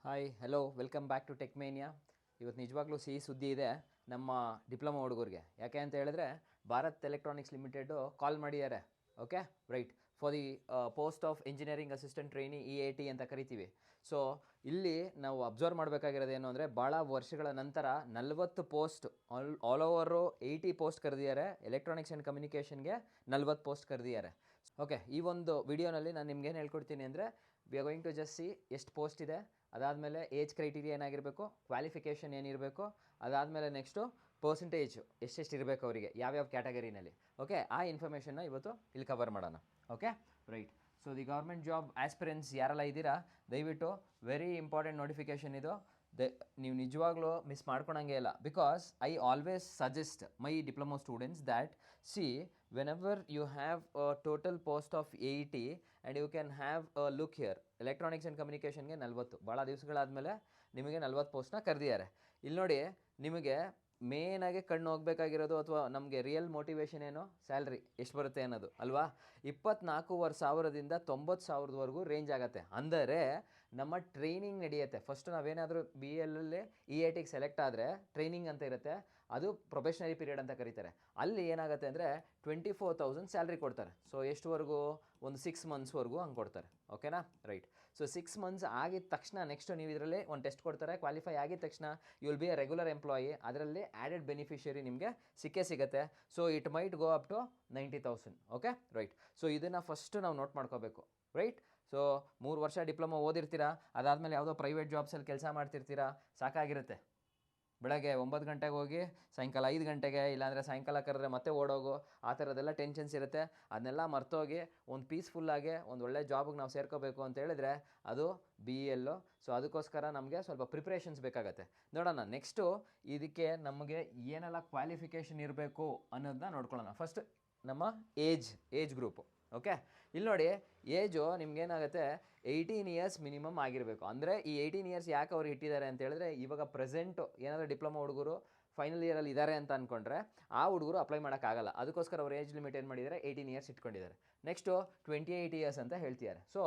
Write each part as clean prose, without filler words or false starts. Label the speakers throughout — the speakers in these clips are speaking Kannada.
Speaker 1: Hi hello welcome back to Techmania. ಇವತ್ತು ನಿಜವಾಗ್ಲೂ ಸಿಹಿ ಸುದ್ದಿ ಇದೆ ನಮ್ಮ ಡಿಪ್ಲೊಮಾ ಹುಡುಗರಿಗೆ. ಯಾಕೆ ಅಂತ ಹೇಳಿದ್ರೆ ಭಾರತ್ ಎಲೆಕ್ಟ್ರಾನಿಕ್ಸ್ ಲಿಮಿಟೆಡು ಕಾಲ್ ಮಾಡಿದ್ದಾರೆ. Okay right, for the post of engineering assistant trainee EAT ಅಂತ ಕರಿತೀವಿ. ಸೊ ಇಲ್ಲಿ ನಾವು ಅಬ್ಸರ್ವ್ ಮಾಡಬೇಕಾಗಿರೋದು ಏನು ಅಂದರೆ, ಭಾಳ ವರ್ಷಗಳ ನಂತರ 40 ಪೋಸ್ಟ್ ಆಲ್ ಓವರು 80 ಪೋಸ್ಟ್ ಕರೆದಿದ್ದಾರೆ. ಎಲೆಕ್ಟ್ರಾನಿಕ್ಸ್ ಆ್ಯಂಡ್ ಕಮ್ಯುನಿಕೇಷನ್ಗೆ 40 ಪೋಸ್ಟ್ ಕರೆದಿದ್ದಾರೆ. ಓಕೆ, ಈ ಒಂದು ವಿಡಿಯೋನಲ್ಲಿ ನಾನು ನಿಮ್ಗೇನು ಹೇಳ್ಕೊಡ್ತೀನಿ ಅಂದರೆ, we are going to just see ಎಷ್ಟು ಪೋಸ್ಟ್ ಇದೆ, ಅದಾದಮೇಲೆ ಏಜ್ ಕ್ರೈಟೀರಿಯಾ ಏನಾಗಿರಬೇಕು, ಕ್ವಾಲಿಫಿಕೇಷನ್ ಏನಿರಬೇಕು, ಅದಾದಮೇಲೆ ನೆಕ್ಸ್ಟು ಪರ್ಸೆಂಟೇಜು ಎಷ್ಟೆಷ್ಟು ಇರಬೇಕು ಅವರಿಗೆ ಯಾವ್ಯಾವ ಕ್ಯಾಟಗರಿನಲ್ಲಿ. ಓಕೆ, ಆ ಇನ್ಫಾರ್ಮೇಷನ್ನ ಇವತ್ತು ಇಲ್ಲಿ ಕವರ್ ಮಾಡೋಣ. Okay right. So the government job aspirants ಯಾರೆಲ್ಲ ಇದ್ದೀರಾ, ದಯವಿಟ್ಟು ವೆರಿ ಇಂಪಾರ್ಟೆಂಟ್ ನೋಟಿಫಿಕೇಷನ್ ಇದು. ನೀವು ನಿಜವಾಗ್ಲೂ ಮಿಸ್ ಮಾಡ್ಕೊಳಂಗೆ ಇಲ್ಲ. Because I always suggest my diploma students that see whenever you have a total post of 80 and you can have a look here. Electronics and ಕಮ್ಯುನಿಕೇಷನ್ಗೆ 40, ಭಾಳ ದಿವಸಗಳಾದಮೇಲೆ ನಿಮಗೆ 40 ಪೋಸ್ಟ್ನ ಕರೆದಿದ್ದಾರೆ. ಇಲ್ಲಿ ನೋಡಿ, ನಿಮಗೆ ಮೇನಾಗಿ ಕಣ್ಣು ಹೋಗಬೇಕಾಗಿರೋದು ಅಥವಾ ನಮಗೆ ರಿಯಲ್ ಮೋಟಿವೇಶನ್ ಏನು, ಸ್ಯಾಲ್ರಿ ಎಷ್ಟು ಬರುತ್ತೆ ಅನ್ನೋದು ಅಲ್ವಾ. 24,000ದಿಂದ 90,000ವರೆಗೂ ರೇಂಜ್ ಆಗುತ್ತೆ. ಅಂದರೆ ನಮ್ಮ ಟ್ರೈನಿಂಗ್ ನಡೆಯುತ್ತೆ. ಫಸ್ಟ್ ನಾವೇನಾದರೂ BL EATಗೆ ಸೆಲೆಕ್ಟ್ ಆದರೆ ಟ್ರೈನಿಂಗ್ ಅಂತ ಇರುತ್ತೆ, ಅದು ಪ್ರೊಫೆಷನರಿ ಪೀರಿಯಡ್ ಅಂತ ಕರೀತಾರೆ. ಅಲ್ಲಿ ಏನಾಗುತ್ತೆ ಅಂದರೆ 24,000 ಸ್ಯಾಲ್ರಿ ಕೊಡ್ತಾರೆ. ಸೊ ಎಷ್ಟುವರೆಗೂ, ಒಂದು 6 ಮಂತ್ಸ್ವರೆಗೂ ಹಂಗೆ ಕೊಡ್ತಾರೆ. ಓಕೆನಾ ರೈಟ್. ಸೊ 6 ಮಂತ್ಸ್ ಆಗಿದ ತಕ್ಷಣ ನೆಕ್ಸ್ಟ್ ನೀವು ಇದರಲ್ಲಿ ಒಂದು ಟೆಸ್ಟ್ ಕೊಡ್ತಾರೆ. ಕ್ವಾಲಿಫೈ ಆಗಿದ ತಕ್ಷಣ you will be a regular employee. ಅದರಲ್ಲಿ ಆ್ಯಡೆಡ್ ಬೆನಿಫಿಷರಿ ನಿಮಗೆ ಸಿಗುತ್ತೆ. So it might go up to 90,000. Okay right. So ಇದನ್ನು ಫಸ್ಟು ನಾವು ನೋಟ್ ಮಾಡ್ಕೋಬೇಕು. ರೈಟ್. ಸೊ 3 ವರ್ಷ ಡಿಪ್ಲೊಮಾ ಓದಿರ್ತೀರಾ, ಅದಾದಮೇಲೆ ಯಾವುದೋ ಪ್ರೈವೇಟ್ ಜಾಬ್ಸಲ್ಲಿ ಕೆಲಸ ಮಾಡ್ತಿರ್ತೀರಾ, ಸಾಕಾಗಿರುತ್ತೆ. ಬೆಳಗ್ಗೆ 9 ಗಂಟೆಗೆ ಹೋಗಿ ಸಾಯಂಕಾಲ 5 ಗಂಟೆಗೆ, ಇಲ್ಲಾಂದರೆ ಸಾಯಂಕಾಲ ಕರೆದ್ರೆ ಮತ್ತೆ ಓಡೋಗು, ಆ ಥರದ್ದೆಲ್ಲ ಟೆನ್ಷನ್ಸ್ ಇರುತ್ತೆ. ಅದನ್ನೆಲ್ಲ ಮರ್ತೋಗಿ ಒಂದು ಪೀಸ್ಫುಲ್ಲಾಗಿ ಒಂದು ಒಳ್ಳೆ ಜಾಬಿಗೆ ನಾವು ಸೇರ್ಕೋಬೇಕು ಅಂತ ಹೇಳಿದ್ರೆ ಅದು BL. ಸೊ ಅದಕ್ಕೋಸ್ಕರ ನಮಗೆ ಸ್ವಲ್ಪ ಪ್ರಿಪ್ರೇಷನ್ಸ್ ಬೇಕಾಗತ್ತೆ. ನೋಡೋಣ ನೆಕ್ಸ್ಟು ಇದಕ್ಕೆ ನಮಗೆ ಏನೆಲ್ಲ ಕ್ವಾಲಿಫಿಕೇಷನ್ ಇರಬೇಕು ಅನ್ನೋದನ್ನ ನೋಡ್ಕೊಳ್ಳೋಣ. ಫಸ್ಟ್ ನಮ್ಮ ಏಜ್ ಗ್ರೂಪು. ಓಕೆ, ಇಲ್ಲಿ ನೋಡಿ, ಏಜು ನಿಮ್ಗೇನಾಗುತ್ತೆ 18 ಇಯರ್ಸ್ ಮಿನಿಮಮ್ ಆಗಿರಬೇಕು. ಅಂದರೆ ಈ 18 ಇಯರ್ಸ್ ಯಾಕೆ ಅವ್ರು ಇಟ್ಟಿದ್ದಾರೆ ಅಂತ ಹೇಳಿದ್ರೆ, ಇವಾಗ ಪ್ರೆಸೆಂಟು ಏನಾದರೂ ಡಿಪ್ಲೊಮಾ ಹುಡುಗರು ಫೈನಲ್ ಇಯರಲ್ಲಿ ಇದ್ದಾರೆ ಅಂತ ಅಂದ್ಕೊಂಡ್ರೆ ಆ ಹುಡುಗರು ಅಪ್ಲೈ ಮಾಡೋಕ್ಕಾಗಲ್ಲ. ಅದಕ್ಕೋಸ್ಕರ ಅವ್ರು ಏಜ್ ಲಿಮಿಟ್ ಏನು ಮಾಡಿದ್ದಾರೆ, 18 ಇಯರ್ಸ್ ಇಟ್ಕೊಂಡಿದ್ದಾರೆ. ನೆಕ್ಸ್ಟು 28 ಇಯರ್ಸ್ ಅಂತ ಹೇಳ್ತಿದ್ದಾರೆ. So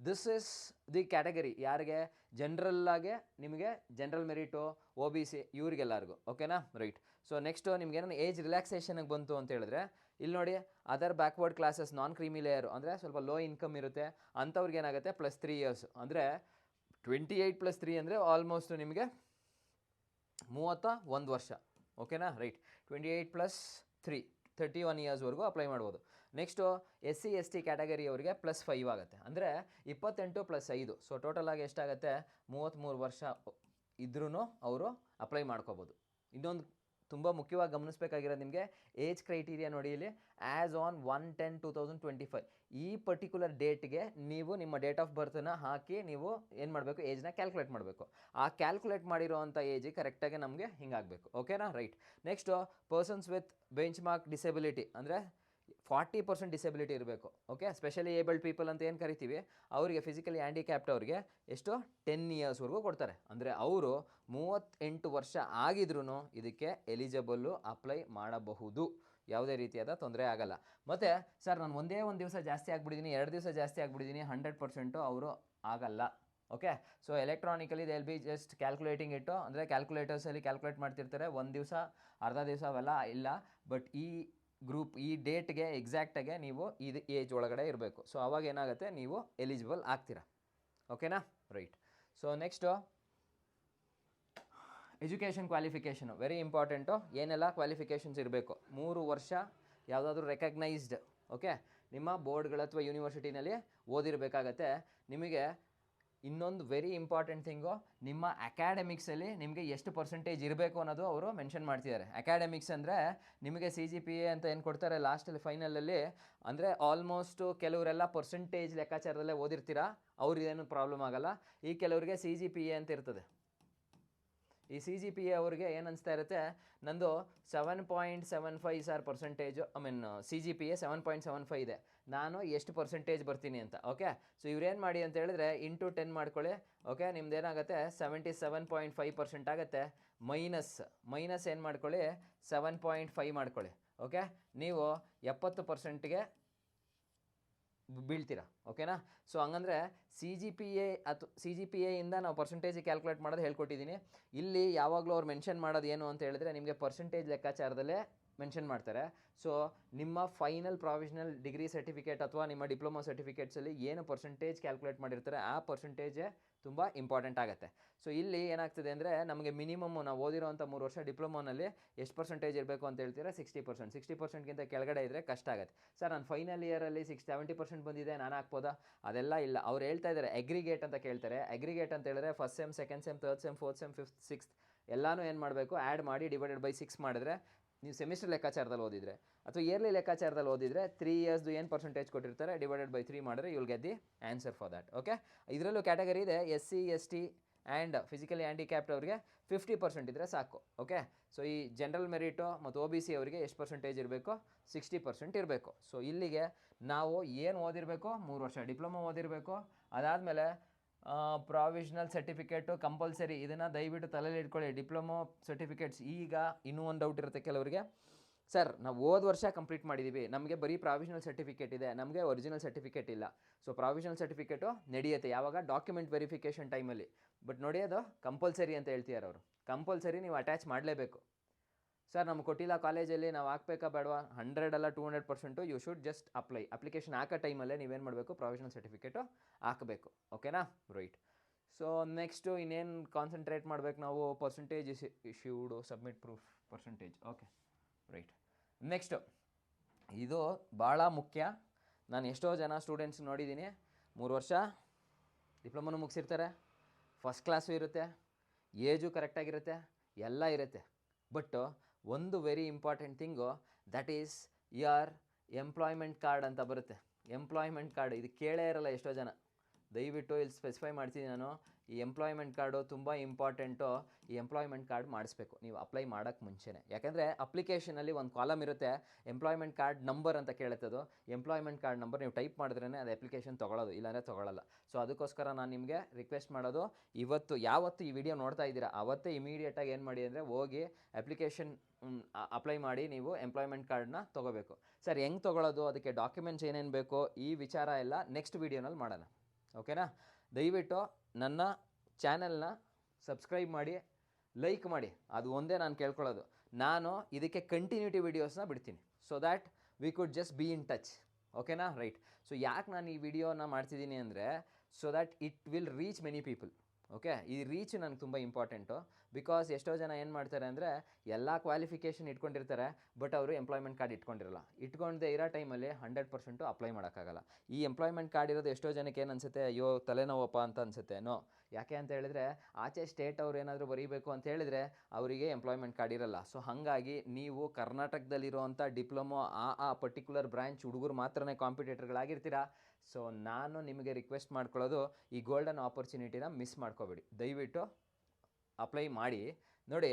Speaker 1: this is the category. ಯಾರಿಗೆ, ಜನರಲ್ಲಾಗೆ ನಿಮಗೆ ಜನರಲ್ ಮೆರಿಟು, OBC ಇವ್ರಿಗೆಲ್ಲರಿಗೂ. ಓಕೆನಾ ರೈಟ್. ಸೊ ನೆಕ್ಸ್ಟು ನಿಮ್ಗೇನೋ ಏಜ್ ರಿಲ್ಯಾಕ್ಸೇಷನ್ಗೆ ಬಂತು ಅಂತ ಹೇಳಿದ್ರೆ, ಇಲ್ಲಿ ನೋಡಿ, other backward classes, non creamy layer, ಅಂದರೆ ಸ್ವಲ್ಪ ಲೋ ಇನ್ಕಮ್ ಇರುತ್ತೆ ಅಂಥವ್ರಿಗೆ ಏನಾಗುತ್ತೆ +3 ಇಯರ್ಸ್. ಅಂದರೆ 28 + 3 ಅಂದರೆ ಆಲ್ಮೋಸ್ಟ್ ನಿಮಗೆ 31 ವರ್ಷ. ಓಕೆನಾ ರೈಟ್. 28 + 3 31 ಇಯರ್ಸ್ವರೆಗೂ ಅಪ್ಲೈ ಮಾಡ್ಬೋದು. ನೆಕ್ಸ್ಟು SC ST ಕ್ಯಾಟಗರಿ ಅವರಿಗೆ +5 ಆಗುತ್ತೆ. ಅಂದರೆ 28 + 5. ಸೊ ಟೋಟಲಾಗಿ ಎಷ್ಟಾಗುತ್ತೆ, 33 ವರ್ಷ ಇದ್ರೂ ಅವರು ಅಪ್ಲೈ ಮಾಡ್ಕೋಬೋದು. ಇನ್ನೊಂದು ತುಂಬ ಮುಖ್ಯವಾಗಿ ಗಮನಿಸಬೇಕಾಗಿರೋದು, ನಿಮಗೆ ಏಜ್ ಕ್ರೈಟೀರಿಯಾ ನೋಡಿ ಇಲ್ಲಿ, ಆ್ಯಸ್ ಆನ್ 1/10/2025 ಈ ಪರ್ಟಿಕ್ಯುಲರ್ ಡೇಟ್ಗೆ ನೀವು ನಿಮ್ಮ ಡೇಟ್ ಆಫ್ ಬರ್ತನ್ನ ಹಾಕಿ ನೀವು ಏನು ಮಾಡಬೇಕು, ಏಜ್ನ ಕ್ಯಾಲ್ಕುಲೇಟ್ ಮಾಡಬೇಕು. ಆ ಕ್ಯಾಲ್ಕುಲೇಟ್ ಮಾಡಿರೋವಂಥ ಏಜಿಗೆ ಕರೆಕ್ಟಾಗಿ ನಮಗೆ ಹಿಂಗಾಗಬೇಕು. ಓಕೆನಾ right. Next persons with bench mark disability, ಅಂದರೆ 40% ಡಿಸೆಬಿಲಿಟಿ ಇರಬೇಕು. ಓಕೆ, ಸ್ಪೆಷಲಿ ಏಬಲ್ಡ್ ಪೀಪಲ್ ಅಂತ ಏನು ಕರಿತೀವಿ, ಅವರಿಗೆ ಫಿಸಿಕಲಿ ಹ್ಯಾಂಡಿಕ್ಯಾಪ್ಟ್ ಅವ್ರಿಗೆ ಎಷ್ಟು 10 ಇಯರ್ಸ್ವರೆಗೂ ಕೊಡ್ತಾರೆ. ಅಂದರೆ ಅವರು 38 ವರ್ಷ ಆಗಿದ್ರೂ ಇದಕ್ಕೆ ಎಲಿಜಿಬಲ್ಲು ಅಪ್ಲೈ ಮಾಡಬಹುದು. ಯಾವುದೇ ರೀತಿಯಾದ ತೊಂದರೆ ಆಗಲ್ಲ. ಮತ್ತು ಸರ್ ನಾನು ಒಂದೇ ಒಂದು ದಿವಸ ಜಾಸ್ತಿ ಆಗಿಬಿಟ್ಟಿದ್ದೀನಿ, 2 ದಿವಸ ಜಾಸ್ತಿ ಆಗಿಬಿಟ್ಟಿದ್ದೀನಿ, 100% ಅವರು ಆಗಲ್ಲ. Okay, so electronically they will be just calculating ಇಟ್ಟು, ಅಂದರೆ ಕ್ಯಾಲ್ಕುಲೇಟರ್ಸಲ್ಲಿ ಕ್ಯಾಲ್ಕುಲೇಟ್ ಮಾಡ್ತಿರ್ತಾರೆ. ಒಂದು ದಿವಸ, ಅರ್ಧ ದಿವಸ ಅವೆಲ್ಲ ಇಲ್ಲ. ಬಟ್ ಈ ಗ್ರೂಪ್ ಈ ಡೇಟ್ಗೆ ಎಕ್ಸಾಕ್ಟಾಗೆ ನೀವು ಇದು ಏಜ್ ಒಳಗಡೆ ಇರಬೇಕು. ಸೊ ಅವಾಗ ಏನಾಗುತ್ತೆ, ನೀವು ಎಲಿಜಿಬಲ್ ಆಗ್ತೀರಾ. ಓಕೆನಾ right. So next education qualification very important. ಏನೆಲ್ಲ ಕ್ವಾಲಿಫಿಕೇಷನ್ಸ್ ಇರಬೇಕು, 3 ವರ್ಷ ಯಾವುದಾದ್ರೂ ರೆಕಗ್ನೈಸ್ಡ್, ಓಕೆ, ನಿಮ್ಮ ಬೋರ್ಡ್ಗಳ ಅಥವಾ ಯೂನಿವರ್ಸಿಟಿನಲ್ಲಿ ಓದಿರಬೇಕಾಗತ್ತೆ. ನಿಮಗೆ ಇನ್ನೊಂದು ವೆರಿ ಇಂಪಾರ್ಟೆಂಟ್ ಥಿಂಗು, ನಿಮ್ಮ ಅಕ್ಯಾಡೆಮಿಕ್ಸಲ್ಲಿ ನಿಮಗೆ ಎಷ್ಟು ಪರ್ಸೆಂಟೇಜ್ ಇರಬೇಕು ಅನ್ನೋದು ಅವರು ಮೆನ್ಷನ್ ಮಾಡ್ತಿದ್ದಾರೆ. ಅಕ್ಯಾಡೆಮಿಕ್ಸ್ ಅಂದರೆ ನಿಮಗೆ CGPA ಅಂತ ಏನು ಕೊಡ್ತಾರೆ ಲಾಸ್ಟಲ್ಲಿ ಫೈನಲಲ್ಲಿ, ಅಂದರೆ ಆಲ್ಮೋಸ್ಟು ಕೆಲವರೆಲ್ಲ ಪರ್ಸೆಂಟೇಜ್ ಲೆಕ್ಕಾಚಾರದಲ್ಲೇ ಓದಿರ್ತೀರಾ, ಅವ್ರಿಗೇನು ಪ್ರಾಬ್ಲಮ್ ಆಗೋಲ್ಲ. ಈ ಕೆಲವರಿಗೆ CGPA ಅಂತ ಇರ್ತದೆ. ಈ CGPA ಅವ್ರಿಗೆ ಏನು ಅನಿಸ್ತಾ ಇರುತ್ತೆ, ನಂದು 7.75 ಸರ್ ಪರ್ಸೆಂಟೇಜು, CGPA 7.75 ಇದೆ, ನಾನು ಎಷ್ಟು ಪರ್ಸೆಂಟೇಜ್ ಬರ್ತೀನಿ ಅಂತ. ಓಕೆ, ಸೊ ಇವ್ರೇನು ಮಾಡಿ ಅಂತ ಹೇಳಿದ್ರೆ ಇಂಟು 10 ಮಾಡ್ಕೊಳ್ಳಿ. ಓಕೆ, ನಿಮ್ದು ಏನಾಗುತ್ತೆ 77.5% ಆಗುತ್ತೆ. ಮೈನಸ್ ಏನು ಮಾಡ್ಕೊಳ್ಳಿ, 7.5 ಮಾಡ್ಕೊಳ್ಳಿ. ಓಕೆ, ನೀವು 70%ಗೆ ಬೀಳ್ತೀರಾ. ಓಕೆನಾ? ಸೊ ಹಂಗಂದರೆ ಸಿ ಜಿ ಪಿ ಎಯಿಂದ ನಾವು ಪರ್ಸೆಂಟೇಜ್ ಕ್ಯಾಲ್ಕುಲೇಟ್ ಮಾಡೋದು ಹೇಳ್ಕೊಟ್ಟಿದ್ದೀನಿ. ಇಲ್ಲಿ ಯಾವಾಗಲೂ ಅವ್ರು ಮೆನ್ಷನ್ ಮಾಡೋದು ಏನು ಅಂತ ಹೇಳಿದ್ರೆ ನಿಮಗೆ ಪರ್ಸೆಂಟೇಜ್ ಲೆಕ್ಕಾಚಾರದಲ್ಲೇ ಮೆನ್ಷನ್ ಮಾಡ್ತಾರೆ. ಸೊ ನಿಮ್ಮ ಫೈನಲ್ ಪ್ರಾವಿಷನಲ್ ಡಿಗ್ರಿ ಸರ್ಟಿಫಿಕೇಟ್ ಅಥವಾ ನಿಮ್ಮ ಡಿಪ್ಲೊಮಾ ಸರ್ಟಿಫಿಕೇಟ್ಸಲ್ಲಿ ಏನು ಪರ್ಸೆಂಟೇಜ್ ಕ್ಯಾಲ್ಕುಲೇಟ್ ಮಾಡಿರ್ತಾರೆ ಆ ಪರ್ಸೆಂಟೇಜೇ ತುಂಬ ಇಂಪಾರ್ಟೆಂಟ್ ಆಗುತ್ತೆ. ಸೊ ಇಲ್ಲಿ ಏನಾಗ್ತದೆ ಅಂದರೆ ನಮಗೆ ಮಿನಿಮಮ್ ನಾವು ಓದಿರೋಂಥ 3 ವರ್ಷ ಡಿಪ್ಲೊಮೋನಲ್ಲಿ ಎಷ್ಟು ಪರ್ಸೆಂಟೇಜ್ ಇರಬೇಕು ಅಂತ ಹೇಳ್ತೀರಾ? 60%. 60%ಗಿಂತ ಕೆಳಗಡೆ ಇದ್ದರೆ ಕಷ್ಟ ಆಗುತ್ತೆ. ಸರ್ ನಾನು ಫೈನಲ್ ಇಯರಲ್ಲಿ 70% ಬಂದಿದೆ, ನಾನು ಹಾಕ್ಬೋದಾ? ಅದೆಲ್ಲ ಇಲ್ಲ. ಅವ್ರು ಹೇಳ್ತಾ ಇದ್ದಾರೆ ಅಗ್ರಿಗೇಟ್ ಅಂತ ಕೇಳ್ತಾರೆ. ಅಗ್ರಿಗೇಟ್ ಅಂತ ಹೇಳಿದ್ರೆ first sem, second sem, third sem, fourth sem, fifth, sixth ಎಲ್ಲನೂ ಏನು ಮಾಡಬೇಕು? ಆ್ಯಡ್ ಮಾಡಿ ಡಿವೈಡೆಡ್ ಬೈ 6 ಮಾಡಿದ್ರೆ, ನೀವು ಸೆಮಿಸ್ಟರ್ ಲೆಕ್ಕಾಚಾರದಲ್ಲಿ ಓದಿದರೆ ಅಥವಾ ಇಯರ್ಲಿ ಲೆಕ್ಕಾಚಾರದಲ್ಲಿ ಓದಿದರೆ 3 ಇಯರ್ಸ್ದು ಏನು ಪರ್ಸೆಂಟೇಜ್ ಕೊಟ್ಟಿರ್ತಾರೆ ಡಿವೈಡೆಡ್ ಬೈ 3 ಮಾಡಿದ್ರೆ you will get the answer for that. Okay, ಇದರಲ್ಲೂ ಕ್ಯಾಟಗರಿ ಇದೆ. SC, ST and physically handicapped ಅವರಿಗೆ 50% ಇದ್ದರೆ ಸಾಕು. ಓಕೆ, ಸೊ ಈ ಜನರಲ್ ಮೆರಿಟು ಮತ್ತು OBC ಅವರಿಗೆ ಎಷ್ಟು ಪರ್ಸೆಂಟೇಜ್ ಇರಬೇಕು? 60% ಇರಬೇಕು. ಸೊ ಇಲ್ಲಿಗೆ ನಾವು ಏನು ಓದಿರಬೇಕು? 3 ವರ್ಷ ಡಿಪ್ಲೊಮಾ ಓದಿರಬೇಕು. ಅದಾದಮೇಲೆ ಪ್ರಾವಿಷನಲ್ ಸರ್ಟಿಫಿಕೇಟು ಕಂಪಲ್ಸರಿ. ಇದನ್ನು ದಯವಿಟ್ಟು ತಲೆಯಲ್ಲಿ ಇಟ್ಕೊಳ್ಳಿ. Diploma certificates. ಈಗ ಇನ್ನೂ ಒಂದು ಡೌಟ್ ಇರುತ್ತೆ ಕೆಲವರಿಗೆ, ಸರ್ ನಾವು ಹೋದ ವರ್ಷ ಕಂಪ್ಲೀಟ್ ಮಾಡಿದ್ದೀವಿ, ನಮಗೆ ಬರೀ ಪ್ರಾವಿಷನಲ್ ಸರ್ಟಿಫಿಕೇಟ್ ಇದೆ, ನಮಗೆ ಒರಿಜಿನಲ್ ಸರ್ಟಿಫಿಕೇಟ್ ಇಲ್ಲ. ಸೊ ಪ್ರಾವಿಷನಲ್ ಸರ್ಟಿಫಿಕೇಟು ನಡೆಯುತ್ತೆ ಯಾವಾಗ? ಡಾಕ್ಯುಮೆಂಟ್ ವೆರಿಫಿಕೇಷನ್ ಟೈಮಲ್ಲಿ. ಬಟ್ ನೋಡಿ, ಅದು ಕಂಪಲ್ಸರಿ ಅಂತ ಹೇಳ್ತಿದ್ದಾರೆ ಅವರು. ಕಂಪಲ್ಸರಿ ನೀವು ಅಟ್ಯಾಚ್ ಮಾಡಲೇಬೇಕು. ಸರ್ ನಮ್ಗೆ ಕೊಟ್ಟಿಲ್ಲ ಕಾಲೇಜಲ್ಲಿ, ನಾವು ಹಾಕ್ಬೇಕಾ ಬೇಡವಾ? 100 ಅಲ್ಲ 200% ಯು ಶುಡ್ ಜಸ್ಟ್ ಅಪ್ಲಿಕೇಶನ್ ಹಾಕೋ ಟೈಮಲ್ಲೇ ನೀವೇನು ಮಾಡಬೇಕು? ಪ್ರಾವಿಷನಲ್ ಸರ್ಟಿಫಿಕೇಟು ಹಾಕಬೇಕು. ಓಕೆನಾ? ರೈಟ್. ಸೊ ನೆಕ್ಸ್ಟು ಇನ್ನೇನು ಕಾನ್ಸಂಟ್ರೇಟ್ ಮಾಡಬೇಕು ನಾವು? Percentage issued submit proof percentage. Okay, right. Next ಇದು ಭಾಳ ಮುಖ್ಯ. ನಾನು ಎಷ್ಟೋ ಜನ ಸ್ಟೂಡೆಂಟ್ಸ್ ನೋಡಿದ್ದೀನಿ, 3 ವರ್ಷ ಡಿಪ್ಲೊಮೊನೂ ಮುಗಿಸಿರ್ತಾರೆ, ಫಸ್ಟ್ ಕ್ಲಾಸು ಇರುತ್ತೆ, ಏಜು ಕರೆಕ್ಟಾಗಿರುತ್ತೆ, ಎಲ್ಲ ಇರುತ್ತೆ. ಬಟ್ ಒಂದು very important thing, that is your employment card ಅಂತ ಬರುತ್ತೆ. ಎಂಪ್ಲಾಯ್ಮೆಂಟ್ ಕಾರ್ಡ್ ಇದು ಕೇಳೇ ಇರಲ್ಲ ಎಷ್ಟೋ ಜನ. ದಯವಿಟ್ಟು ಇಲ್ಲಿ ಸ್ಪೆಸಿಫೈ ಮಾಡ್ತೀನಿ ನಾನು, ಈ ಎಂಪ್ಲಾಯ್ಮೆಂಟ್ ಕಾರ್ಡು ತುಂಬ ಇಂಪಾರ್ಟೆಂಟು. ಈ ಎಂಪ್ಲಾಯ್ಮೆಂಟ್ ಕಾರ್ಡ್ ಮಾಡಿಸ್ಬೇಕು ನೀವು ಅಪ್ಲೈ ಮಾಡೋಕ್ಕೆ ಮುಂಚೆನೇ. ಯಾಕೆಂದರೆ ಅಪ್ಲಿಕೇಶನಲ್ಲಿ ಒಂದು ಕಾಲಮ್ ಇರುತ್ತೆ, ಎಂಪ್ಲಾಯ್ಮೆಂಟ್ ಕಾರ್ಡ್ ನಂಬರ್ ಅಂತ ಕೇಳುತ್ತದು. ಎಂಪ್ಲಾಯ್ಮೆಂಟ್ ಕಾರ್ಡ್ ನಂಬರ್ ನೀವು ಟೈಪ್ ಮಾಡಿದ್ರೇ ಅದು ಅಪ್ಲಿಕೇಶನ್ ತೊಗೊಳ್ಳೋದು, ಇಲ್ಲಾಂದರೆ ತೊಗೊಳ್ಳಲ್ಲ. ಸೊ ಅದಕ್ಕೋಸ್ಕರ ನಾನು ನಿಮಗೆ ರಿಕ್ವೆಸ್ಟ್ ಮಾಡೋದು, ಯಾವತ್ತು ಈ ವಿಡಿಯೋ ನೋಡ್ತಾ ಇದ್ದೀರಾ ಆವತ್ತೇ ಇಮಿಡಿಯೇಟಾಗಿ ಏನು ಮಾಡಿ ಅಂದರೆ ಹೋಗಿ ಅಪ್ಲಿಕೇಶನ್ ಅಪ್ಲೈ ಮಾಡಿ ನೀವು ಎಂಪ್ಲಾಯ್ಮೆಂಟ್ ಕಾರ್ಡನ್ನ ತೊಗೋಬೇಕು. ಸರ್ ಹೆಂಗೆ ತೊಗೊಳ್ಳೋದು, ಅದಕ್ಕೆ ಡಾಕ್ಯುಮೆಂಟ್ಸ್ ಏನೇನು ಬೇಕೋ ಈ ವಿಚಾರ ಎಲ್ಲ ನೆಕ್ಸ್ಟ್ ವೀಡಿಯೋನಲ್ಲಿ ಮಾಡೋಣ. ಓಕೆನಾ? ದಯವಿಟ್ಟು ನನ್ನ ಚಾನಲ್ನ ಸಬ್ಸ್ಕ್ರೈಬ್ ಮಾಡಿ, ಲೈಕ್ ಮಾಡಿ. ಅದು ಒಂದೇ ನಾನು ಕೇಳ್ಕೊಳ್ಳೋದು. ನಾನು ಇದಕ್ಕೆ ಕಂಟಿನ್ಯೂಟಿ ವೀಡಿಯೋಸ್ನ ಬಿಡ್ತೀನಿ, so that we could just B in touch. ಓಕೆನಾ? ರೈಟ್. ಸೊ ಯಾಕೆ ನಾನು ಈ ವಿಡಿಯೋನ ಮಾಡ್ತಿದ್ದೀನಿ ಅಂದರೆ, so that it will reach many people. Okay, ಈ ರೀಚ್ ನನಗೆ ತುಂಬ ಇಂಪಾರ್ಟೆಂಟು. ಬಿಕಾಸ್ ಎಷ್ಟೋ ಜನ ಏನು ಮಾಡ್ತಾರೆ ಅಂದರೆ ಎಲ್ಲ ಕ್ವಾಲಿಫಿಕೇಷನ್ ಇಟ್ಕೊಂಡಿರ್ತಾರೆ, ಬಟ್ ಅವರು ಎಂಪ್ಲಾಯ್ಮೆಂಟ್ ಕಾರ್ಡ್ ಇಟ್ಕೊಂಡಿರಲ್ಲ. ಇಟ್ಕೊಂಡೇ ಇರೋ ಟೈಮಲ್ಲಿ 100% ಅಪ್ಲೈ ಮಾಡೋಕ್ಕಾಗಲ್ಲ. ಈ ಎಂಪ್ಲಾಯ್ಮೆಂಟ್ ಕಾರ್ಡ್ ಇರೋದು ಎಷ್ಟೋ ಜನಕ್ಕೆ ಏನು ಅನಿಸುತ್ತೆ, ಅಯ್ಯೋ ತಲೆನೋವಪ್ಪ ಅಂತ ಅನಿಸುತ್ತೆ. ನೋ, ಯಾಕೆ ಅಂತ ಹೇಳಿದ್ರೆ ಆಚೆ ಸ್ಟೇಟ್ ಅವ್ರು ಏನಾದರೂ ಬರೀಬೇಕು ಅಂತ ಹೇಳಿದ್ರೆ ಅವರಿಗೆ ಎಂಪ್ಲಾಯ್ಮೆಂಟ್ ಕಾರ್ಡ್ ಇರಲ್ಲ. ಸೊ ಹಾಗಾಗಿ ನೀವು ಕರ್ನಾಟಕದಲ್ಲಿರುವಂಥ ಡಿಪ್ಲೊಮೊ ಆ ಪರ್ಟಿಕ್ಯುಲರ್ ಬ್ರ್ಯಾಂಚ್ ಹುಡುಗರು ಮಾತ್ರನೇ ಕಾಂಪಿಟೇಟರ್ಗಳಾಗಿರ್ತೀರಾ. ಸೊ ನಾನು ನಿಮಗೆ ರಿಕ್ವೆಸ್ಟ್ ಮಾಡ್ಕೊಳ್ಳೋದು, ಈ ಗೋಲ್ಡನ್ ಆಪರ್ಚುನಿಟಿನ ಮಿಸ್ ಮಾಡ್ಕೋಬೇಡಿ. ದಯವಿಟ್ಟು ಅಪ್ಲೈ ಮಾಡಿ. ನೋಡಿ,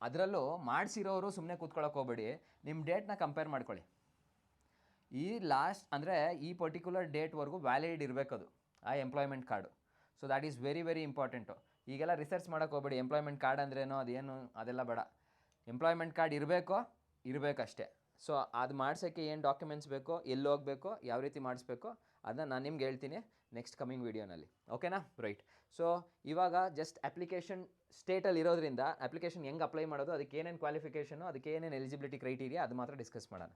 Speaker 1: ಅದರಲ್ಲೂ ಮಾಡಿಸಿರೋರು ಸುಮ್ಮನೆ ಕೂತ್ಕೊಳ್ಳೋಕೆ ಹೋಗ್ಬೇಡಿ, ನಿಮ್ಮ ಡೇಟ್ನ ಕಂಪೇರ್ ಮಾಡ್ಕೊಳ್ಳಿ. ಈ ಲಾಸ್ಟ್ ಅಂದರೆ ಈ ಪರ್ಟಿಕ್ಯುಲರ್ ಡೇಟ್ವರೆಗೂ ವ್ಯಾಲಿಡ್ ಇರಬೇಕದು ಆ employment card. So that is very very important. ಈಗೆಲ್ಲ ರಿಸರ್ಚ್ ಮಾಡೋಕೆ ಹೋಗ್ಬೇಡಿ, ಎಂಪ್ಲಾಯ್ಮೆಂಟ್ ಕಾರ್ಡ್ ಅಂದ್ರೇನೋ ಅದೇನು ಅದೆಲ್ಲ ಬೇಡ. Employment card ಇರಬೇಕಷ್ಟೇ. ಸೊ ಅದು ಮಾಡ್ಸೋಕ್ಕೆ ಏನು ಡಾಕ್ಯುಮೆಂಟ್ಸ್ ಬೇಕೋ, ಎಲ್ಲಿ ಹೋಗಬೇಕೋ, ಯಾವ ರೀತಿ ಮಾಡಿಸ್ಬೇಕೋ ಅದನ್ನು ನಾನು ನಿಮ್ಗೆ ಹೇಳ್ತೀನಿ ನೆಕ್ಸ್ಟ್ ಕಮಿಂಗ್ ವೀಡಿಯೋನಲ್ಲಿ. ಓಕೆನಾ? ರೈಟ್. ಸೊ ಇವಾಗ ಜಸ್ಟ್ ಅಪ್ಲಿಕೇಶನ್ ಸ್ಟೇಟಲ್ಲಿ ಇರೋದ್ರಿಂದ ಅಪ್ಲಿಕೇಶನ್ ಹೆಂಗೆ ಅಪ್ಲೈ ಮಾಡೋದು, ಅದಕ್ಕೆ ಏನೇನು ಕ್ವಾಲಿಫಿಕೇಷನು, ಅದಕ್ಕೆ ಏನೇನು ಎಲಿಜಿಬಿಲಿಟಿ ಕ್ರೈಟೀರಿಯಾ ಅದು ಮಾತ್ರ ಡಿಸ್ಕಸ್ ಮಾಡೋಣ.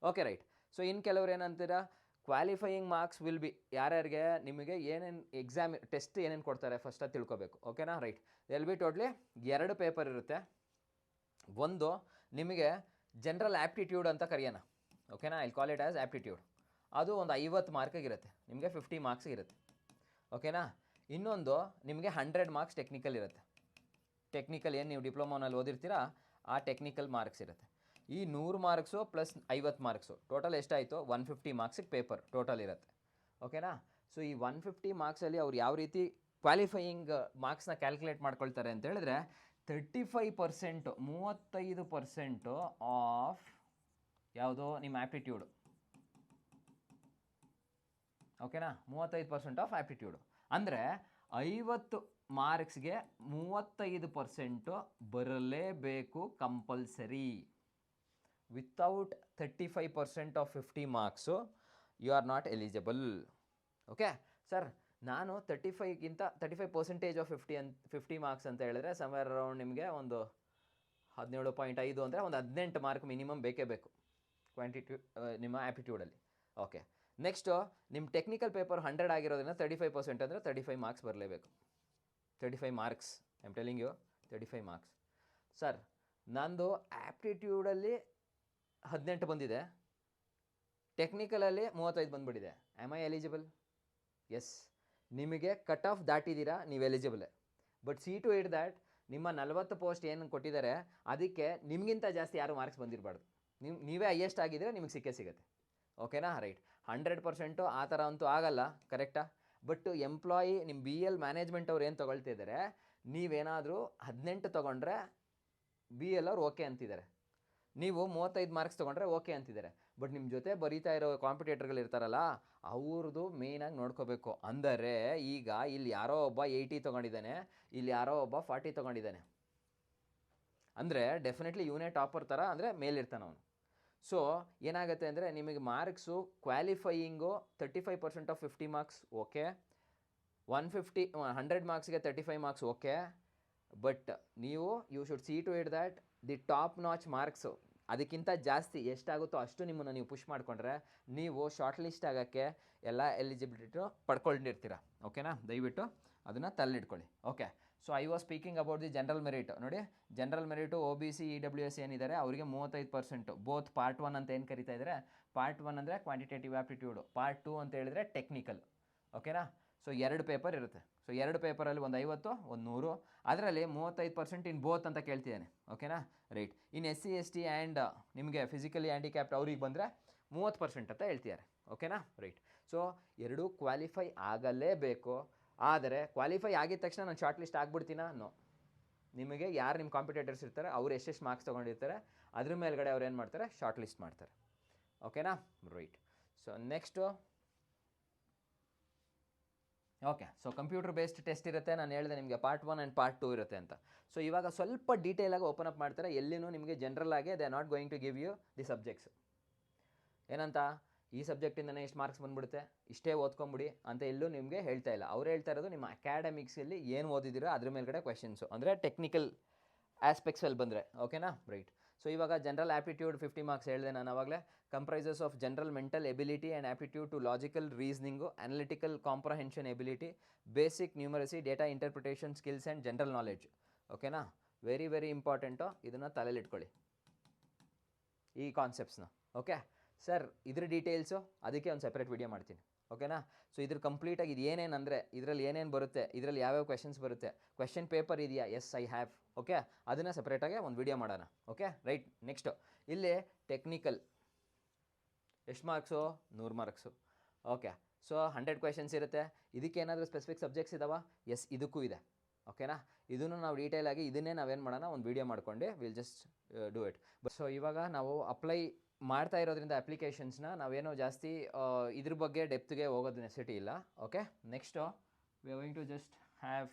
Speaker 1: Okay, right. ಸೊ ಇನ್ನು ಕೆಲವ್ರು ಏನಂತೀರಾ, ಕ್ವಾಲಿಫೈಯಿಂಗ್ ಮಾರ್ಕ್ಸ್ ವಿಲ್ ಬಿ ಯಾರ್ಯಾರಿಗೆ ನಿಮಗೆ ಏನೇನು ಎಕ್ಸಾಮ್ ಟೆಸ್ಟ್ ಏನೇನು ಕೊಡ್ತಾರೆ ಫಸ್ಟ್ ಅದು ತಿಳ್ಕೊಬೇಕು. ಓಕೆನಾ? Right. L be totally 2 paper ಇರುತ್ತೆ. ಒಂದು ನಿಮಗೆ ಜನರಲ್ ಆ್ಯಪ್ಟಿಟ್ಯೂಡ್ ಅಂತ ಕರೆಯೋಣ. ಓಕೆನಾ? I call it as aptitude. ಅದು ಒಂದು 50 ಮಾರ್ಕಿಗಿರುತ್ತೆ, ನಿಮಗೆ 50 ಮಾರ್ಕ್ಸ್ ಇರುತ್ತೆ. ಓಕೆನಾ? ಇನ್ನೊಂದು ನಿಮಗೆ 100 ಮಾರ್ಕ್ಸ್ ಟೆಕ್ನಿಕಲ್ ಇರುತ್ತೆ. ಟೆಕ್ನಿಕಲ್ ಏನು ನೀವು ಡಿಪ್ಲೊಮೋನಲ್ಲಿ ಓದಿರ್ತೀರಾ ಆ ಟೆಕ್ನಿಕಲ್ ಮಾರ್ಕ್ಸ್ ಇರುತ್ತೆ. ಈ 100 ಮಾರ್ಕ್ಸು ಪ್ಲಸ್ 50 ಮಾರ್ಕ್ಸು ಟೋಟಲ್ ಎಷ್ಟಾಯಿತು? 150 ಮಾರ್ಕ್ಸಿಗೆ ಪೇಪರ್ ಟೋಟಲ್ ಇರುತ್ತೆ. ಓಕೆನಾ? ಸೊ ಈ 150 ಮಾರ್ಕ್ಸಲ್ಲಿ ಅವ್ರು ಯಾವ ರೀತಿ ಕ್ವಾಲಿಫೈಯಿಂಗ್ ಮಾರ್ಕ್ಸ್ನ ಕ್ಯಾಲ್ಕುಲೇಟ್ ಮಾಡ್ಕೊಳ್ತಾರೆ ಅಂತ ಹೇಳಿದ್ರೆ 35% ಆಫ್ ಯಾವುದೋ ನಿಮ್ಮ ಆ್ಯಪ್ಟಿಟ್ಯೂಡು. ಓಕೆನಾ? 35% ಆಫ್ ಆ್ಯಪ್ಟಿಟ್ಯೂಡು ಅಂದರೆ 50 ಮಾರ್ಕ್ಸ್ಗೆ 35% ಬರಲೇಬೇಕು compulsory. Without 35% of 50 marks you are not eligible. Okay sir, ನಾನು 35% ಆಫ್ 50 ಮಾರ್ಕ್ಸ್ ಅಂತ ಹೇಳಿದ್ರೆ ಸಮ್ವೇರ್ ಅರೌಂಡ್ ನಿಮಗೆ ಒಂದು 17.5 ಅಂದರೆ ಒಂದು 18 ಮಾರ್ಕ್ ಮಿನಿಮಮ್ ಬೇಕೇ ಬೇಕು ನಿಮ್ಮ ಆ್ಯಪ್ಟಿಟ್ಯೂಡಲ್ಲಿ. ಓಕೆ, ನೆಕ್ಸ್ಟು ನಿಮ್ಮ ಟೆಕ್ನಿಕಲ್ ಪೇಪರ್ 100 ಆಗಿರೋದ್ರಿಂದ 35% ಅಂದರೆ 35 ಮಾರ್ಕ್ಸ್ ಬರಲೇಬೇಕು. 35 marks, I am telling you, 35 marks. Sir, ನಂದು ಆ್ಯಪ್ಟಿಟ್ಯೂಡಲ್ಲಿ 18 ಬಂದಿದೆ, ಟೆಕ್ನಿಕಲಲ್ಲಿ 35 ಬಂದುಬಿಟ್ಟಿದೆ. Am I eligible? ಎಸ್, ನಿಮಗೆ ಕಟ್ ಆಫ್ ದಾಟಿದ್ದೀರಾ, ನೀವು ಎಲಿಜಿಬಲೇ. But see to it that ನಿಮ್ಮ 40 ಪೋಸ್ಟ್ ಏನು ಕೊಟ್ಟಿದ್ದಾರೆ ಅದಕ್ಕೆ ನಿಮಗಿಂತ ಜಾಸ್ತಿ ಯಾರು ಮಾರ್ಕ್ಸ್ ಬಂದಿರಬಾರ್ದು. ನೀವೇ ಹೈಯೆಸ್ಟ್ ಆಗಿದ್ದರೆ ನಿಮಗೆ ಸಿಗುತ್ತೆ. ಓಕೆನಾ? ರೈಟ್. 100% ಆ ಥರ ಅಂತೂ ಆಗಲ್ಲ, ಕರೆಕ್ಟಾ? ಬಟ್ ಎಂಪ್ಲಾಯಿ ನಿಮ್ಮ BL ಮ್ಯಾನೇಜ್ಮೆಂಟ್ ಅವ್ರು ಏನು ತೊಗೊಳ್ತಿದ್ದಾರೆ, ನೀವೇನಾದರೂ 18 ತೊಗೊಂಡ್ರೆ BL ಅವ್ರು ಓಕೆ ಅಂತಿದ್ದಾರೆ, ನೀವು 35 ಮಾರ್ಕ್ಸ್ ತೊಗೊಂಡ್ರೆ ಓಕೆ ಅಂತಿದ್ದಾರೆ. ಬಟ್ ನಿಮ್ಮ ಜೊತೆ ಬರೀತಾ ಇರೋ ಕಾಂಪಿಟೇಟರ್ಗಳು ಇರ್ತಾರಲ್ಲ, ಅವ್ರದ್ದು ಮೇಯ್ನಾಗಿ ನೋಡ್ಕೋಬೇಕು. ಅಂದರೆ ಈಗ ಇಲ್ಲಿ ಯಾರೋ ಒಬ್ಬ 80 ತೊಗೊಂಡಿದ್ದಾನೆ, ಇಲ್ಲಿ ಯಾರೋ ಒಬ್ಬ 40 ತೊಗೊಂಡಿದ್ದಾನೆ ಅಂದರೆ ಡೆಫಿನೆಟ್ಲಿ ಇವನೇ ಟಾಪರ್ ಥರ ಅಂದರೆ ಮೇಲಿರ್ತಾನೆ ಅವನು. ಸೊ ಏನಾಗುತ್ತೆ ಅಂದರೆ ನಿಮಗೆ marks qualifying 35% of 50 marks okay, 100 ಮಾರ್ಕ್ಸ್ಗೆ 35 marks okay. But you should see to it that the top notch marks ಅದಕ್ಕಿಂತ ಜಾಸ್ತಿ ಎಷ್ಟಾಗುತ್ತೋ ಅಷ್ಟು ನಿಮ್ಮನ್ನು ನೀವು ಪುಷ್ ಮಾಡಿಕೊಂಡ್ರೆ ನೀವು ಶಾರ್ಟ್ ಲಿಸ್ಟ್ ಆಗೋಕ್ಕೆ ಎಲ್ಲ ಎಲಿಜಿಬಿಲಿಟಿ ಪಡ್ಕೊಂಡಿರ್ತೀರ. ಓಕೆನಾ? ದಯವಿಟ್ಟು ಅದನ್ನು ತಲೆಯಿಟ್ಕೊಳ್ಳಿ. Okay, so I was speaking about the general merit. ನೋಡಿ, ಜನರಲ್ ಮೆರಿಟು OBC EWS ಏನಿದ್ದಾರೆ ಅವರಿಗೆ 35%. ಬೋತ್ ಪಾರ್ಟ್ 1 ಅಂತ ಏನು ಕರಿತಾ ಇದ್ದಾರೆ, ಪಾರ್ಟ್ 1 ಅಂದರೆ ಕ್ವಾಂಟಿಟೇಟಿವ್ ಆ್ಯಪ್ಟಿಟ್ಯೂಡು, ಪಾರ್ಟ್ 2 ಅಂತ ಹೇಳಿದರೆ ಟೆಕ್ನಿಕಲ್. ಓಕೆನಾ? ಸೊ 2 ಪೇಪರ್ ಇರುತ್ತೆ. ಸೊ 2 ಪೇಪರಲ್ಲಿ ಒಂದು 50, ಒಂದು 100, ಅದರಲ್ಲಿ 35% ಇನ್ ಬೋತ್ ಅಂತ ಕೇಳ್ತಿದ್ದಾನೆ. ಓಕೆನಾ? Right. In SC ST and ನಿಮಗೆ ಫಿಸಿಕಲಿ ಹ್ಯಾಂಡಿಕ್ಯಾಪ್ಟ್ ಅವ್ರಿಗೆ ಬಂದರೆ 30% ಅಂತ ಹೇಳ್ತಿದ್ದಾರೆ. ಓಕೆನಾ? ರೈಟ್. ಸೊ 2 ಕ್ವಾಲಿಫೈ ಆಗಲೇಬೇಕು. ಆದರೆ ಕ್ವಾಲಿಫೈ ಆಗಿದ ತಕ್ಷಣ ನಾನು ಶಾರ್ಟ್ ಲಿಸ್ಟ್ ಆಗಿಬಿಡ್ತೀನಾ? ನೋ. ನಿಮಗೆ ಯಾರು ನಿಮ್ಮ ಕಾಂಪಿಟೇಟರ್ಸ್ ಇರ್ತಾರೆ, ಅವ್ರು ಎಷ್ಟೆಷ್ಟು ಮಾರ್ಕ್ಸ್ ತೊಗೊಂಡಿರ್ತಾರೆ, ಅದ್ರ ಮೇಲ್ಗಡೆ ಅವ್ರು ಏನು ಮಾಡ್ತಾರೆ, ಶಾರ್ಟ್ ಲಿಸ್ಟ್ ಮಾಡ್ತಾರೆ. ಓಕೆನಾ? Right. So next, okay, so computer based test ಇರುತ್ತೆ. ನಾನು ಹೇಳಿದೆ ನಿಮಗೆ ಪಾರ್ಟ್ 1 ಆ್ಯಂಡ್ ಪಾರ್ಟ್ 2 ಇರುತ್ತೆ ಅಂತ. ಸೊ ಇವಾಗ ಸ್ವಲ್ಪ ಡೀಟೇಲಾಗಿ ಓಪನ್ ಅಪ್ ಮಾಡ್ತಾರೆ. ಎಲ್ಲಿನೂ ನಿಮಗೆ ಜನರಲ್ ಆಗಿ they are not going to give you the subjects. ಏನಂತ, ಈ ಸಬ್ಜೆಕ್ಟಿಂದನೇ ಎಷ್ಟು ಮಾರ್ಕ್ಸ್ ಬಂದುಬಿಡುತ್ತೆ, ಇಷ್ಟೇ ಓದ್ಕೊಂಬಿಡಿ ಅಂತ ಎಲ್ಲೂ ನಿಮಗೆ ಹೇಳ್ತಾ ಇಲ್ಲ. ಅವ್ರು ಹೇಳ್ತಾ ಇರೋದು ನಿಮ್ಮ ಅಕಾಡೆಮಿಕ್ಸಲ್ಲಿ ಏನು ಓದಿದ್ದೀರೋ ಅದ್ರ ಮೇಲ್ಗಡೆ ಕ್ವೆಶನ್ಸು, ಅಂದರೆ ಟೆಕ್ನಿಕಲ್ ಆಸ್ಪೆಕ್ಟ್ಸಲ್ಲಿ ಬಂದರೆ. ಓಕೆನಾ? ರೈಟ್. ಸೊ ಇವಾಗ ಜನರಲ್ ಆ್ಯಪ್ಟಿಟ್ಯೂಡ್ 50 ಮಾರ್ಕ್ಸ್ ಹೇಳಿದೆ ನಾನು ಆವಾಗಲೇ. Comprises of general mental ability and aptitude to logical reasoning, analytical comprehension ability, basic numeracy, data interpretation skills and general knowledge. ಓಕೆನಾ? ವೆರಿ ವೆರಿ ಇಂಪಾರ್ಟೆಂಟು, ಇದನ್ನು ತಲೆಯಲ್ಲಿಟ್ಕೊಳ್ಳಿ ಈ ಕಾನ್ಸೆಪ್ಟ್ಸ್ನ. ಓಕೆ ಸರ್, ಇದ್ರ ಡೀಟೇಲ್ಸು ಅದಕ್ಕೆ ಒಂದು ಸೆಪ್ರೇಟ್ ವಿಡಿಯೋ ಮಾಡ್ತೀನಿ. ಓಕೆನಾ? ಸೊ ಇದ್ರ ಕಂಪ್ಲೀಟಾಗಿ ಇದು ಏನೇನು ಅಂದರೆ ಇದರಲ್ಲಿ ಏನೇನು ಬರುತ್ತೆ, ಇದರಲ್ಲಿ ಯಾವ್ಯಾವ ಕ್ವೆಶನ್ಸ್ ಬರುತ್ತೆ, ಕ್ವೆಶನ್ ಪೇಪರ್ ಇದೆಯಾ, ಎಸ್ ಐ ಹ್ಯಾವ್. ಓಕೆ, ಅದನ್ನು ಸಪ್ರೇಟಾಗಿ ಒಂದು ವಿಡಿಯೋ ಮಾಡೋಣ. Okay, right. ನೆಕ್ಸ್ಟು ಇಲ್ಲಿ ಟೆಕ್ನಿಕಲ್ ಎಷ್ಟು marks, 100 marks. Okay, so 100 questions ಇರುತ್ತೆ. ಇದಕ್ಕೇನಾದರೂ ಸ್ಪೆಸಿಫಿಕ್ ಸಬ್ಜೆಕ್ಟ್ಸ್ ಇದ್ದಾವ? ಎಸ್, ಇದಕ್ಕೂ ಇದೆ. ಓಕೆನಾ? ಇದನ್ನು ನಾವು ಡೀಟೇಲಾಗಿ ಇದನ್ನೇ ನಾವೇನು ಮಾಡೋಣ, ಒಂದು ವಿಡಿಯೋ ಮಾಡ್ಕೊಂಡು will just do it. So ಇವಾಗ ನಾವು ಅಪ್ಲೈ ಮಾಡ್ತಾ ಇರೋದ್ರಿಂದ ಅಪ್ಲಿಕೇಶನ್ಸ್ನ ನಾವೇನೋ ಜಾಸ್ತಿ ಇದ್ರ ಬಗ್ಗೆ ಡೆಪ್ತ್ಗೆ ಹೋಗೋದು ನೆಸೆಸಿಟಿ ಇಲ್ಲ. Okay, next we are going to just have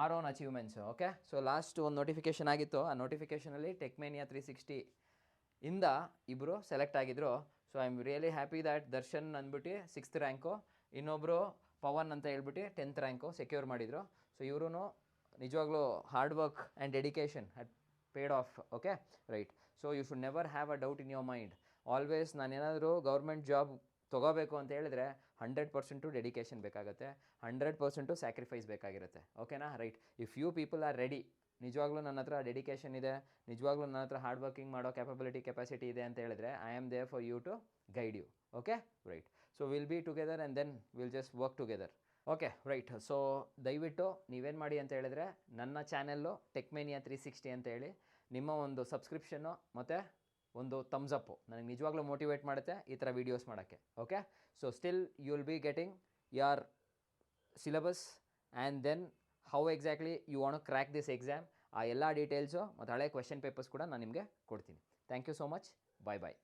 Speaker 1: our own achievements. Okay, so last ಒಂದು ನೋಟಿಫಿಕೇಷನ್ ಆಗಿತ್ತು. ಆ ನೋಟಿಫಿಕೇಷನಲ್ಲಿ ಟೆಕ್ಮೇನಿಯಾ 360 ಇಂದ ಇಬ್ಬರು ಸೆಲೆಕ್ಟ್ ಆಗಿದ್ದರು. So I am really happy that Darshan ಅಂದ್ಬಿಟ್ಟು 6th ರ್ಯಾಂಕು, ಇನ್ನೊಬ್ಬರು ಪವನ್ ಅಂತ ಹೇಳ್ಬಿಟ್ಟು 10th ರ್ಯಾಂಕು ಸೆಕ್ಯೂರ್ ಮಾಡಿದರು. ಸೊ ಇವರು ನಿಜವಾಗ್ಲೂ hard work and dedication had paid off. Okay, right. So you should never have a doubt in your mind. Always ನಾನೇನಾದರೂ ಗೌರ್ಮೆಂಟ್ ಜಾಬ್ ತೊಗೋಬೇಕು ಅಂತ ಹೇಳಿದ್ರೆ 100% ಡೆಡಿಕೇಶನ್ ಬೇಕಾಗುತ್ತೆ, 100% ಸ್ಯಾಕ್ರಿಫೈಸ್ ಬೇಕಾಗಿರುತ್ತೆ. ಓಕೆನಾ? Right. If you people are ready, ನಿಜವಾಗ್ಲೂ ನನ್ನ ಹತ್ರ ಡೆಡಿಕೇಶನ್ ಇದೆ, ನಿಜವಾಗ್ಲೂ ನನ್ನ ಹತ್ರ ಹಾರ್ಡ್ ವರ್ಕಿಂಗ್ ಮಾಡೋ ಕೆಪಾಸಿಟಿ ಇದೆ ಅಂತ ಹೇಳಿದ್ರೆ I am there for you to guide you. Okay, right. So will be together and then will just work together. Okay, right. So ದಯವಿಟ್ಟು ನೀವೇನು ಮಾಡಿ ಅಂತ ಹೇಳಿದ್ರೆ ನನ್ನ ಚಾನೆಲ್ಲು ಟೆಕ್ಮೇನಿಯಾ 360 ಅಂತ ಹೇಳಿ ನಿಮ್ಮ ಒಂದು ಸಬ್ಸ್ಕ್ರಿಪ್ಷನ್ನು ಮತ್ತು ಒಂದು ಥಮ್ಸ್ ಅಪ್ಪು ನನಗೆ ನಿಜವಾಗ್ಲೂ ಮೋಟಿವೇಟ್ ಮಾಡುತ್ತೆ ಈ ಥರ ವೀಡಿಯೋಸ್ ಮಾಡೋಕ್ಕೆ. Okay, so still you will be getting your syllabus and then how exactly you want to crack this exam, ಆ ಎಲ್ಲ ಡೀಟೇಲ್ಸು ಮತ್ತು ಹಳೆ ಕ್ವೆಶನ್ ಪೇಪರ್ಸ್ ಕೂಡ ನಾನು ನಿಮಗೆ ಕೊಡ್ತೀನಿ. Thank you so much. Bye bye.